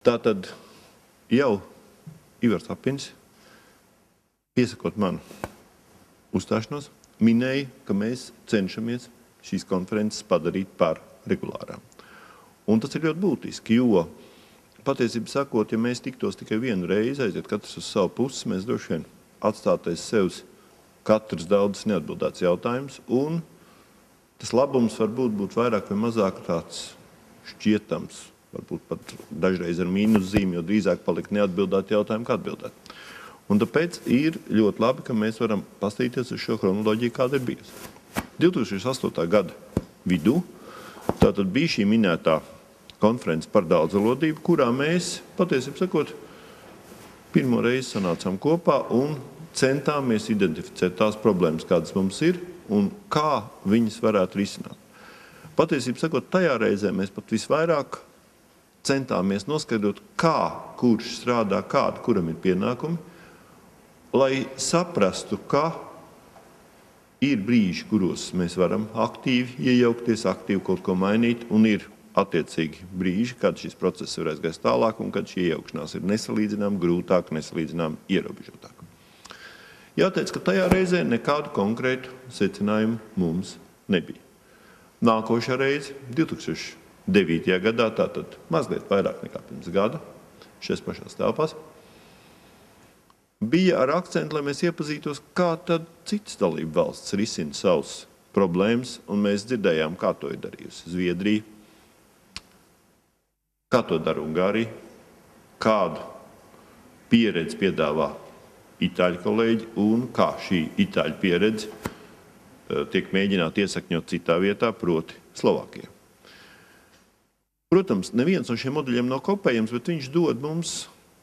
Tātad jau Ivars Apins, piesakot manu uzstāšanos, minēja, ka mēs cenšamies šīs konferences padarīt par regulārām. Un tas ir ļoti būtiski, jo patiesībā sakot, ja mēs tiktos tikai vienu reizi, aiziet katrs uz savu pusi, mēs droši vien atstātais sev katrs daudzas neatbildēts jautājums, un tas labums varbūt būtu vairāk vai mazāk tāds šķietams, varbūt pat dažreiz ar mīnuszīmi, jo drīzāk palikt neatbildēt jautājumu, kā atbildēt. Un tāpēc ir ļoti labi, ka mēs varam pastīties uz šo chronoloģiju, kāda ir bijusi. 2008. gada vidū tātad bija šī minētā konferences par daudzvalodību, kurā mēs, patiesībā sakot, pirmo reizi sanācām kopā un centāmies identificēt tās problēmas, kādas mums ir un kā viņas varētu risināt. Patiesībā sakot, tajā reizē mēs pat visvairāk centāmies noskaidrot, kā kurš strādā, kāda kuram ir pienākumi, lai saprastu, ka ir brīži, kuros mēs varam aktīvi iejaukties, aktīvi kaut ko mainīt, un ir attiecīgi brīži, kad šis process ir aizgājis tālāk un kad šī iejaukšanās ir nesalīdzinām grūtāk, nesalīdzinām ierobežotāk. Jāteic, ka tajā reizē nekādu konkrētu secinājumu mums nebija. Nākošā reize, 2009. gadā, tātad mazliet vairāk nekā pirms gada, šeit pašās telpās, bija ar akcentu, lai mēs iepazītos, kā tad citas dalību valsts risina savas problēmas, un mēs dzirdējām, kā to ir darījusi Zviedrija, kā to dara Ungārija, kādu pieredzi piedāvā itāļu kolēģi, un kā šī itāļu pieredze tiek mēģināta iesakņot citā vietā, proti Slovākijā. Protams, neviens no šiem modeļiem nav kopējams, bet viņš dod mums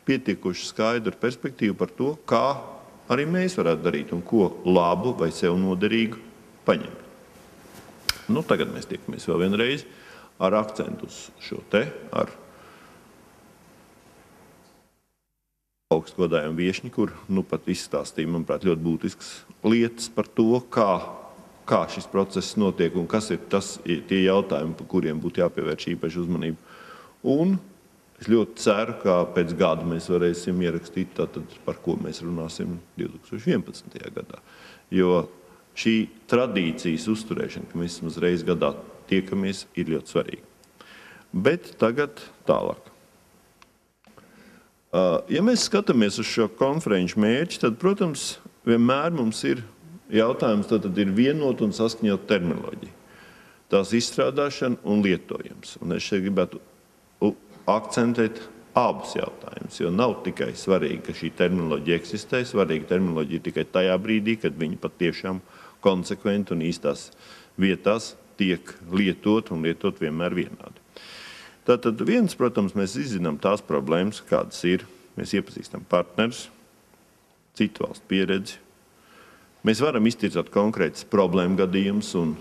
pietiekoši skaidru perspektīvu par to, kā arī mēs varētu darīt un ko labu vai sev noderīgu paņemt. Nu, tagad mēs tiekamies vēl vienreiz ar akcentu uz šo te, ar augstgodājumu viešņi, kur nu pat izstāstīja, manuprāt, ļoti būtiskas lietas par to, kā šis process notiek un kas ir tie jautājumi, par kuriem būtu jāpievērš īpaši uzmanību. Un es ļoti ceru, ka pēc gada mēs varēsim ierakstīt tātad, par ko mēs runāsim 2011. gadā. Jo šī tradīcijas uzturēšana, ka mēs vismaz reizi gadā tiekamies, ir ļoti svarīga. Bet tagad tālāk. Ja mēs skatāmies uz šo konferenču mērķi, tad, protams, vienmēr mums ir jautājums, tad ir vienot un saskaņot terminoloģiju. Tās izstrādāšana un lietojums. Un es šeit gribētu akcentēt abus jautājumus, jo nav tikai svarīgi, ka šī terminoloģija eksistē, svarīga terminoloģija tikai tajā brīdī, kad viņi patiešām konsekventi un īstās vietās tiek lietot un lietot vienmēr vienādi. Tātad viens, protams, mēs izzinām tās problēmas, kādas ir. Mēs iepazīstam partnerus, citu valstu pieredzi. Mēs varam iztirzāt konkrētas problēmu gadījumus un,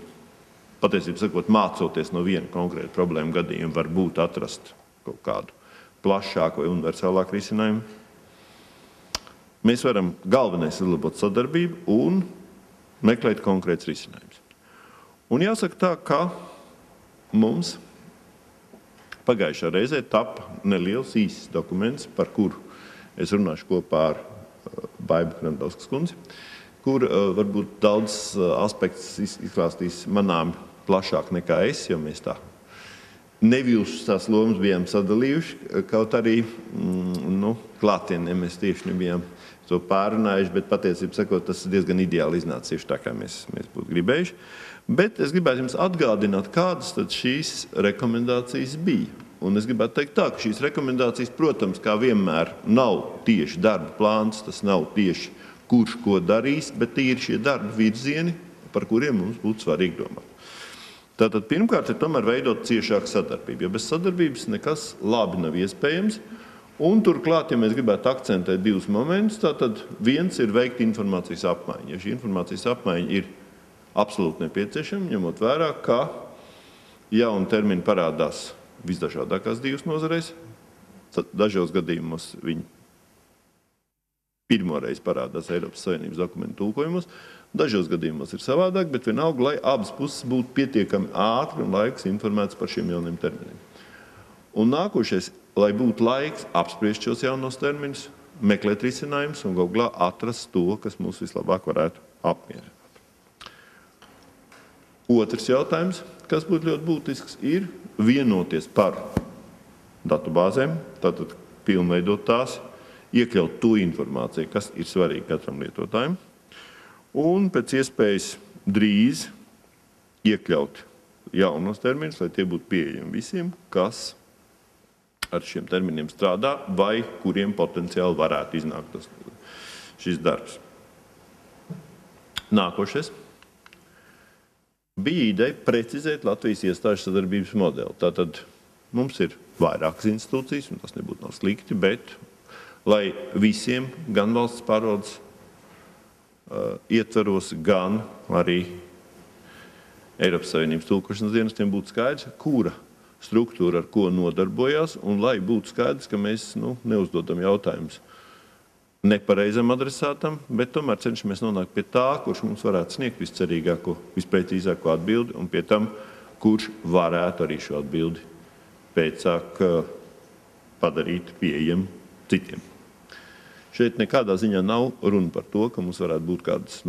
patiesībā sakot, mācoties no viena konkrēta problēmu gadījuma, var būt atrast kaut kādu plašāku vai universālāku risinājumu. Mēs varam galvenais uzlabot sadarbību un meklēt konkrēts risinājums. Un jāsaka tā, ka mums pagājušā reizē tapa neliels īsts dokuments, par kuru es runāšu kopā ar Baibu Krandauskas kundzi, kur varbūt daudz aspektus izklāstīs manām plašāk nekā es, jo mēs tā nevilšas tās lomas bijām sadalījuši, kaut arī klātienē mēs tieši nebijām to pārunājuši, bet patiesībā sakot, tas diezgan ideāli iznāca tieši tā, kā mēs būtu gribējuši. Bet es gribētu jums atgādināt, kādas tad šīs rekomendācijas bija. Un es gribētu teikt tā, ka šīs rekomendācijas, protams, kā vienmēr nav tieši darba plāns, tas nav tieši kurš ko darīs, bet tie ir šie darba virzieni, par kuriem mums būtu svarīgi domāt. Tātad pirmkārt ir tomēr veidot ciešāku sadarbību, jo bez sadarbības nekas labi nav iespējams. Un turklāt, ja mēs gribētu akcentēt divus momentus, tātad viens ir veikt informācijas apmaiņu. Ja šī informācijas apmaiņa ir absolūti nepieciešama, ņemot vērā, ka jauni termini parādās visdažādākās dzīves nozarēs. Dažos gadījumos viņi pirmoreiz parādās Eiropas Savienības dokumentu tulkojumos, dažos gadījumos ir savādāk, bet vienalga, lai abas puses būtu pietiekami ātri un laiks informēts par šiem jauniem terminiem. Un nākošais lai būtu laiks apspriest šos jaunos terminus, meklēt risinājumus un galā atrast to, kas mūs vislabāk varētu apmierināt. Otrs jautājums, kas būtu ļoti būtisks, ir vienoties par datubāzēm, tātad pilnveidot tās, iekļaut to informāciju, kas ir svarīga katram lietotājam, un pēc iespējas drīz iekļaut jaunos terminus, lai tie būtu pieejami visiem, kas ar šiem terminiem strādā vai kuriem potenciāli varētu iznākt šis darbs. Nākošais bija ideja precizēt Latvijas iestāžu sadarbības modeli. Tātad mums ir vairākas institūcijas, un tas nebūtu nav slikti, bet lai visiem gan valsts pārvaldes ietveros, gan arī Eiropas Savienības tulkošanas dienestiem būtu skaidrs, kura struktūra ar ko nodarbojās, un lai būtu skaidrs, ka mēs neuzdodam jautājumus nepareizam adresātam, bet tomēr cenšamies nonākt pie tā, kurš mums varētu sniegt viscerīgāko, visprecīzāko atbildi, un pie tam, kurš varētu arī šo atbildi pēcāk padarīt pieejamu citiem. Šeit nekādā ziņā nav runa par to, ka mums varētu būt kādas,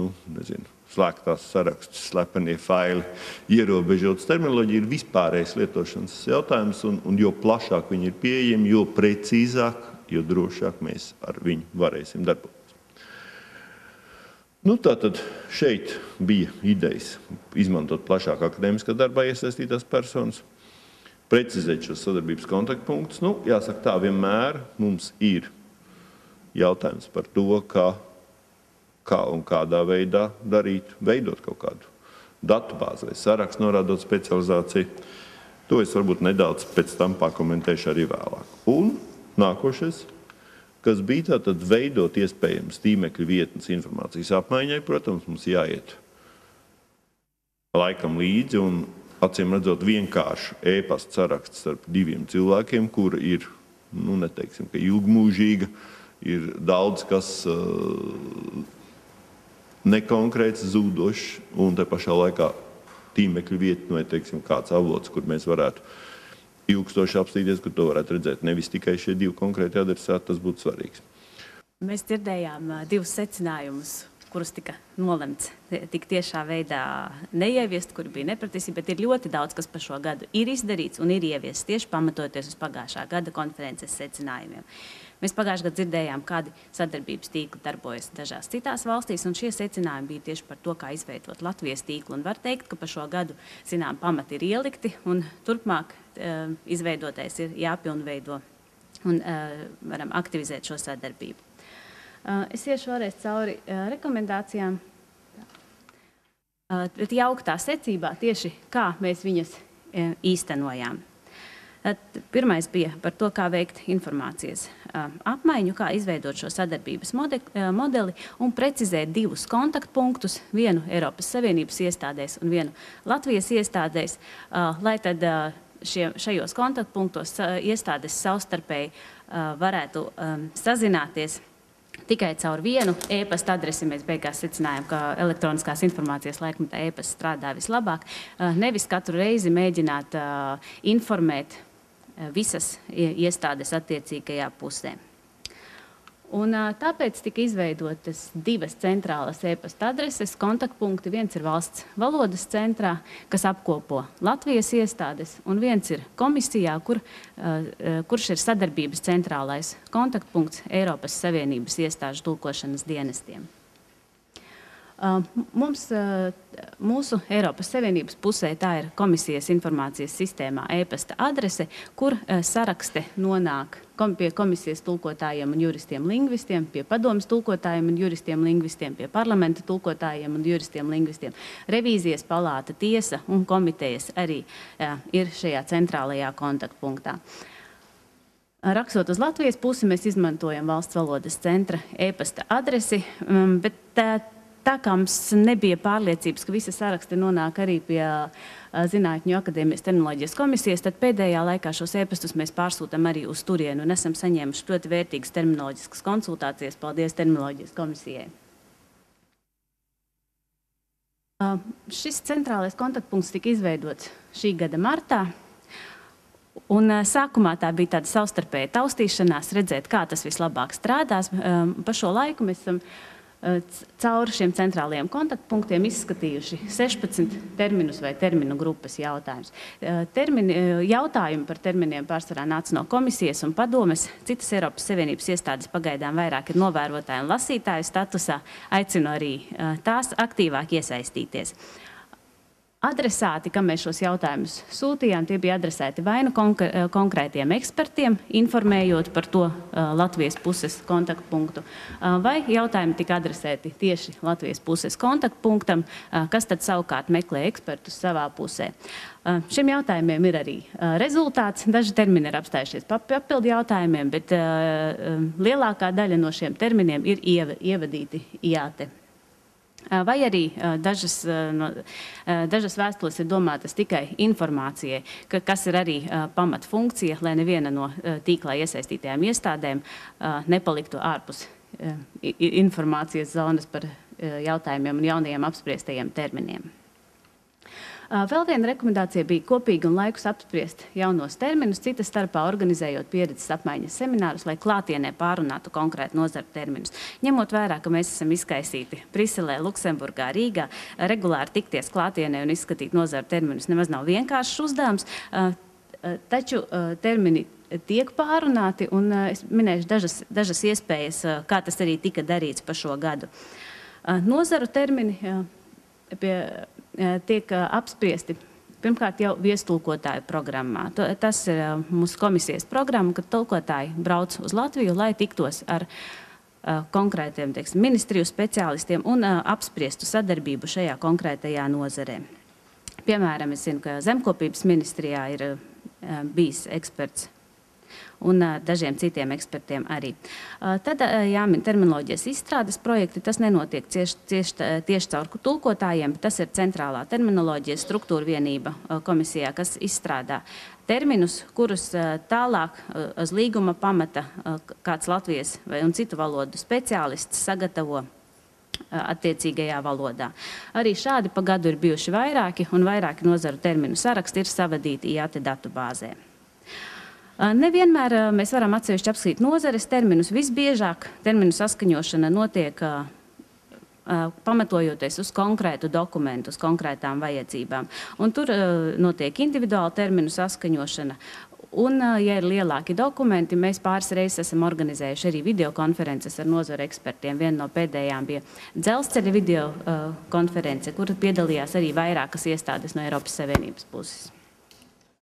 slēgtās sarakstus, slepenie faili, ierobežotas terminoloģija ir vispārējais lietošanas jautājums, un jo plašāk viņi ir pieejami, jo precīzāk, jo drošāk mēs ar viņu varēsim darboties. Tātad šeit bija idejas izmantot plašāk akadēmiskā darbā iesaistītās personas, precizēt šos sadarbības kontaktpunktus. Jāsaka tā, vienmēr mums ir jautājums par to, kā un kādā veidā darīt, veidot kaut kādu datubāzi vai sarakstu, norādot specializāciju. To es varbūt nedaudz pēc tam pakomentēšu arī vēlāk. Un nākošais, kas bija tātad veidot iespējams tīmekļa vietnes informācijas apmaiņai, protams, mums jāiet laikam līdzi un acīm redzot vienkārši e-pasta saraksts starp diviem cilvēkiem, kura ir, neteiksim, ka ilgmūžīga, ir daudz kas nekonkrēts, zūdošs, un te pašā laikā tīmekļa vietne vai, teiksim, kāds avots, kur mēs varētu ilgstoši apstīties, kur to varētu redzēt nevis tikai šie divi konkrēti adresāti, tas būtu svarīgs. Mēs dzirdējām divus secinājumus, kurus tika nolemts tik tiešā veidā neieviest, kuri bija nepratīsība, bet ir ļoti daudz, kas par šo gadu ir izdarīts un ir ieviests tieši pamatoties uz pagājušā gada konferences secinājumiem. Mēs pagājušajā gadā dzirdējām, kādi sadarbības tīkli darbojas dažās citās valstīs, un šie secinājumi bija tieši par to, kā izveidot Latvijas tīklu. Un var teikt, ka par šo gadu, pamati ir ielikti, un turpmāk izveidotais ir jāpilnveido un varam aktivizēt šo sadarbību. Es iešu vēlreiz cauri rekomendācijām, bet jauktā secībā tieši kā mēs viņas īstenojām. Pirmais bija par to, kā veikt informācijas apmaiņu, kā izveidot šo sadarbības modeli un precizēt divus kontaktpunktus, vienu Eiropas Savienības iestādēs un vienu Latvijas iestādēs, lai tad šajos kontaktpunktos iestādes savstarpēji varētu sazināties. Tikai caur vienu e-pasta adresi mēs beigās secinājām, ka elektroniskās informācijas laikmetā e-pasta strādā vislabāk. Nevis katru reizi mēģināt informēt visas iestādes attiecīgajā pusē. Un tāpēc tika izveidotas divas centrālas e-pasta adreses, kontaktpunkti. Viens ir valsts valodas centrā, kas apkopo Latvijas iestādes, un viens ir komisijā, kurš ir sadarbības centrālais kontaktpunkts Eiropas Savienības iestāžu tulkošanas dienestiem. Mūsu Eiropas Savienības pusē tā ir komisijas informācijas sistēmā e-pasta adrese, kur sarakste nonāk pie komisijas tulkotājiem un juristiem lingvistiem, pie padomes tulkotājiem un juristiem lingvistiem, pie parlamenta tulkotājiem un juristiem lingvistiem. Revīzijas palāta, tiesa un komitejas arī ir šajā centrālajā kontaktpunktā. Rakstot uz Latvijas pusi, mēs izmantojam valsts valodas centra e-pasta adresi, bet tā kā mums nebija pārliecības, ka visi saraksti nonāk arī pie Zinātņu akadēmijas terminoloģijas komisijas, tad pēdējā laikā šos e-pastus mēs pārsūtam arī uz turienu un esam saņēmuši ļoti vērtīgas terminoloģiskas konsultācijas. Paldies terminoloģijas komisijai. Šis centrālais kontaktpunkts tika izveidots šī gada martā. Un sākumā tā bija tāda savstarpēja taustīšanās, redzēt, kā tas vislabāk strādās. Pa šo laiku mēs esam cauri šiem centrālajiem kontaktpunktiem izskatījuši 16 terminus vai terminu grupas jautājumus. Jautājumi par terminiem pārsvarā nāca no komisijas un padomes. Citas Eiropas Savienības iestādes pagaidām vairāk ir novērotāju un lasītāju statusā. Aicinu arī tās aktīvāk iesaistīties. Adresāti, kam mēs šos jautājumus sūtījām, tie bija adresēti vai nu konkrētiem ekspertiem, informējot par to Latvijas puses kontaktpunktu, vai jautājumi tika adresēti tieši Latvijas puses kontaktpunktam, kas tad savukārt meklē ekspertus savā pusē. Šiem jautājumiem ir arī rezultāts. Daži termini ir apstājušies papildu jautājumiem, bet lielākā daļa no šiem terminiem ir ievadīti IATE. Vai arī dažas vēstules ir domātas tikai informācijai, kas ir arī pamatfunkcija, lai neviena no tīklā iesaistītajām iestādēm nepaliktu ārpus informācijas zonas par jautājumiem un jaunajiem apspriestajiem terminiem. Vēl viena rekomendācija bija kopīgi un laikus apspriest jaunos terminus, citas starpā organizējot pieredzes apmaiņas seminārus, lai klātienē pārunātu konkrētu nozaru terminus. Ņemot vērā, ka mēs esam izkaisīti Briselē, Luksemburgā, Rīgā, regulāri tikties klātienē un izskatīt nozaru terminus nemaz nav vienkāršs uzdevums, taču termini tiek pārunāti, un es minēšu dažas iespējas, kā tas arī tika darīts pa šo gadu. Nozaru termini tiek apspriesti pirmkārt jau viestulkotāju programmā. Tas ir mūsu komisijas programma, kad tulkotāji brauc uz Latviju, lai tiktos ar konkrētiem ministriju speciālistiem un apspriestu sadarbību šajā konkrētajā nozarē. Piemēram, es zinu, ka Zemkopības ministrijā ir bijis eksperts un dažiem citiem ekspertiem arī. Tad jāmin terminoloģijas izstrādes projekti. Tas nenotiek tieši caur tulkotājiem, bet tas ir centrālā terminoloģijas struktūra vienība komisijā, kas izstrādā terminus, kurus tālāk uz līguma pamata kāds Latvijas un citu valodu speciālists sagatavo attiecīgajā valodā. Arī šādi pa gadu ir bijuši vairāki, un vairāki nozaru terminu saraksti ir savadīti IATE datubāzē. Nevienmēr mēs varam atsevišķi apskatīt nozares terminus. Visbiežāk terminu saskaņošana notiek pamatojoties uz konkrētu dokumentu, uz konkrētām vajadzībām. Un tur notiek individuāla terminu saskaņošana. Un, ja ir lielāki dokumenti, mēs pāris reizes esam organizējuši arī videokonferences ar nozaru ekspertiem. Viena no pēdējām bija dzelzceļa videokonference, kur piedalījās arī vairākas iestādes no Eiropas Savienības puses.